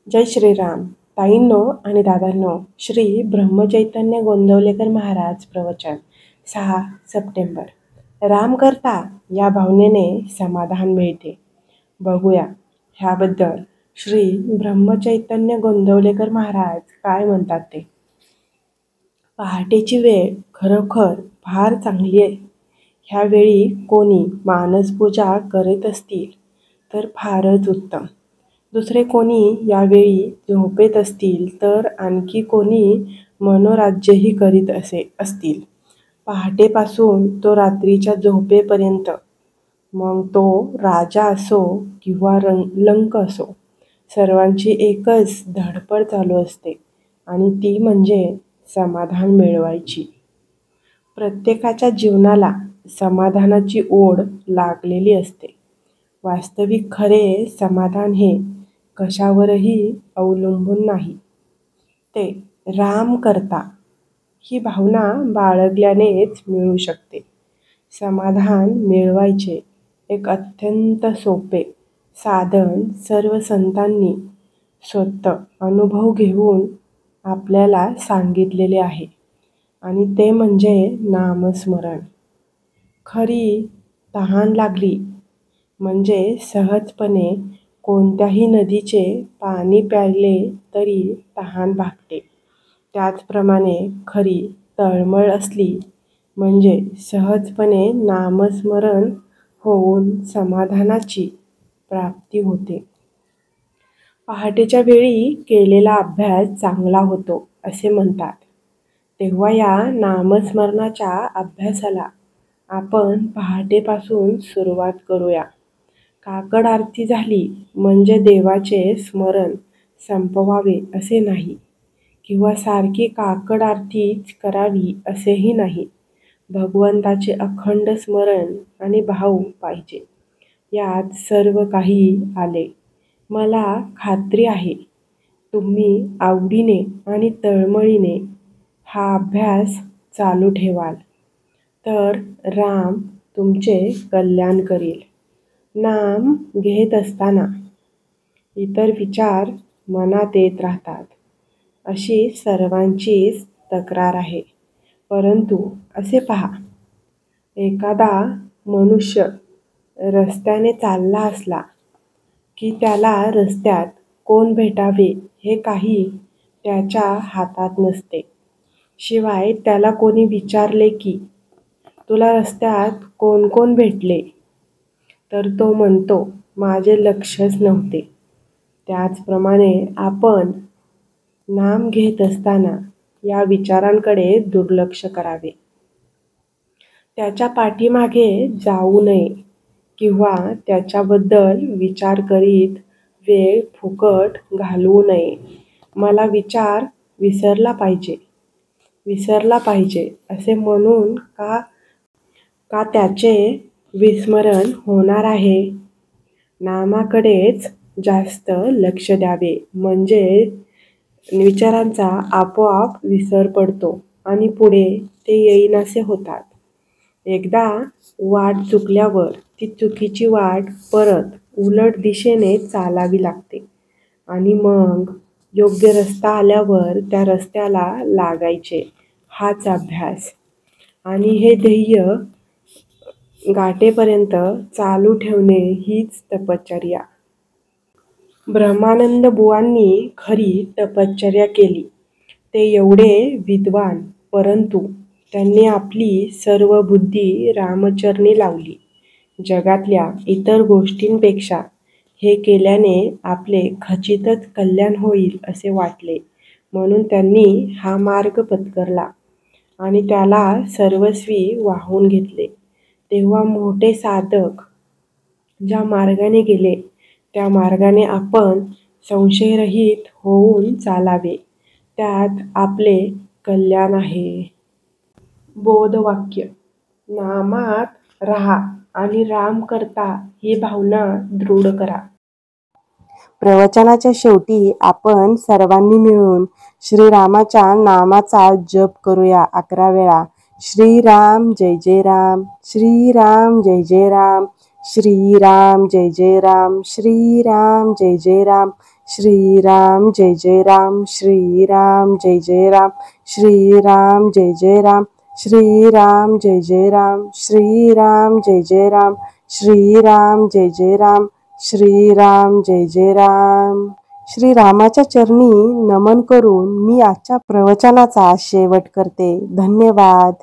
जय श्रीराम. ताईंनो आणि दादांनो, श्री ब्रह्मचैतन्य गोंदवलेकर महाराज प्रवचन 6 सप्टेंबर. राम करता या भावनेने समाधान मिळते. बघूया ह्याबद्दल श्री ब्रह्मचैतन्य गोंदवलेकर महाराज काय म्हणतात ते. पहाटेची वेळ खरोखर फार चांगली आहे. ह्यावेळी कोणी मानसपूजा करीत असतील तर फारच उत्तम. दुसरे कोणी यावेळी झोपेत असतील तर आणखी कोणी मनोराज्यही करीत असतील. पहाटेपासून तो रात्रीच्या झोपेपर्यंत, मग तो राजा असो किंवा लंक असो, सर्वांची एकच धडपड चालू असते आणि ती म्हणजे समाधान मिळवायची. प्रत्येकाच्या जीवनाला समाधानाची ओढ लागलेली असते. वास्तविक खरे समाधान हे कशावरही अवलंबून नाही. ते राम करता ही भावना बाळगल्यानेच मिळू शकते. समाधान मिळवायचे एक अत्यंत सोपे साधन सर्व संतांनी स्वतः अनुभव घेऊन आपल्याला सांगितलेले आहे आणि ते म्हणजे नामस्मरण. खरी तहान लागली म्हणजे सहजपणे कोणत्याही नदीचे पाणी प्यायले तरी तहान भागते. त्याचप्रमाणे खरी तळमळ असली म्हणजे सहजपणे नामस्मरण होऊन समाधानाची प्राप्ती होते. पहाटेच्या वेळी केलेला अभ्यास चांगला होतो असे म्हणतात. तेव्हा या नामस्मरणाच्या अभ्यासाला आपण पहाटेपासून सुरुवात करूया. काकड आरती झाली म्हणजे देवाचे स्मरण संपवावे असे नाही, किंवा सारखी काकड आरतीच करावी असेही नाही. भगवंताचे अखंड स्मरण आणि भाव पाहिजे. यात सर्व काही आले. मला खात्री आहे तुम्ही आवडीने आणि तळमळीने हा अभ्यास चालू ठेवाल तर राम तुमचे कल्याण करील. नाम घेत असताना इतर विचार मनात येत राहतात अशी सर्वांचीच तक्रार आहे. परंतु असे पहा, एखादा मनुष्य रस्त्याने चालला असला की त्याला रस्त्यात कोण भेटावे हे काही त्याच्या हातात नसते. शिवाय त्याला कोणी विचारले की तुला रस्त्यात कोण कोण भेटले तर तो म्हणतो माझे लक्षच नव्हते. त्याचप्रमाणे आपण नाम घेत असताना या विचारांकडे दुर्लक्ष करावे. त्याच्या पाठीमागे जाऊ नये किंवा त्याच्याबद्दल विचार करीत वेळ फुकट घालवू नये. मला विचार विसरला पाहिजे असे म्हणून का त्याचे विस्मरण होणार आहे. नामाकडेच जास्त लक्ष द्यावे म्हणजे विचारांचा आपोआप विसर पडतो आणि पुढे ते येईनासे होतात. एकदा वाट चुकल्यावर ती चुकीची वाट परत उलट दिशेने चालावी लागते आणि मग योग्य रस्ता आल्यावर त्या रस्त्याला लागायचे. हाच अभ्यास आणि हे ध्येय गाठेपर्यंत चालू ठेवणे हीच तपश्चर्या. ब्रह्मानंद बुवांनी खरी तपश्चर्या केली. ते एवढे विद्वान, परंतु त्यांनी आपली सर्व बुद्धी रामचरणी लावली. जगातल्या इतर गोष्टींपेक्षा हे केल्याने आपले खचितच कल्याण होईल असे वाटले म्हणून त्यांनी हा मार्ग पत्करला आणि त्याला सर्वस्वी वाहून घेतले. तेव्हा मोठे साधक ज्या मार्गाने गेले त्या मार्गाने आपण संशयरहित होऊन चालावे. त्यात आपले कल्याण आहे. बोधवाक्य. नामात राहा आणि राम करता ही भावना दृढ करा. प्रवचनाच्या शेवटी आपण सर्वांनी मिळून श्रीरामाच्या नामाचा जप करूया 11 वेळा. श्रीराम जय जय राम, श्रीराम जय जय राम, श्रीराम जय जय राम, श्रीराम जय जय राम, श्रीराम जय जय राम, श्रीराम जय जय राम, श्रीराम जय जय राम, श्रीराम जय जय राम, श्रीराम जय जय राम, श्रीराम जय जय राम, श्रीराम जय जय राम. श्रीरामाच्या चरणी नमन करून मी आजच्या प्रवचनाचा शेवट करते. धन्यवाद.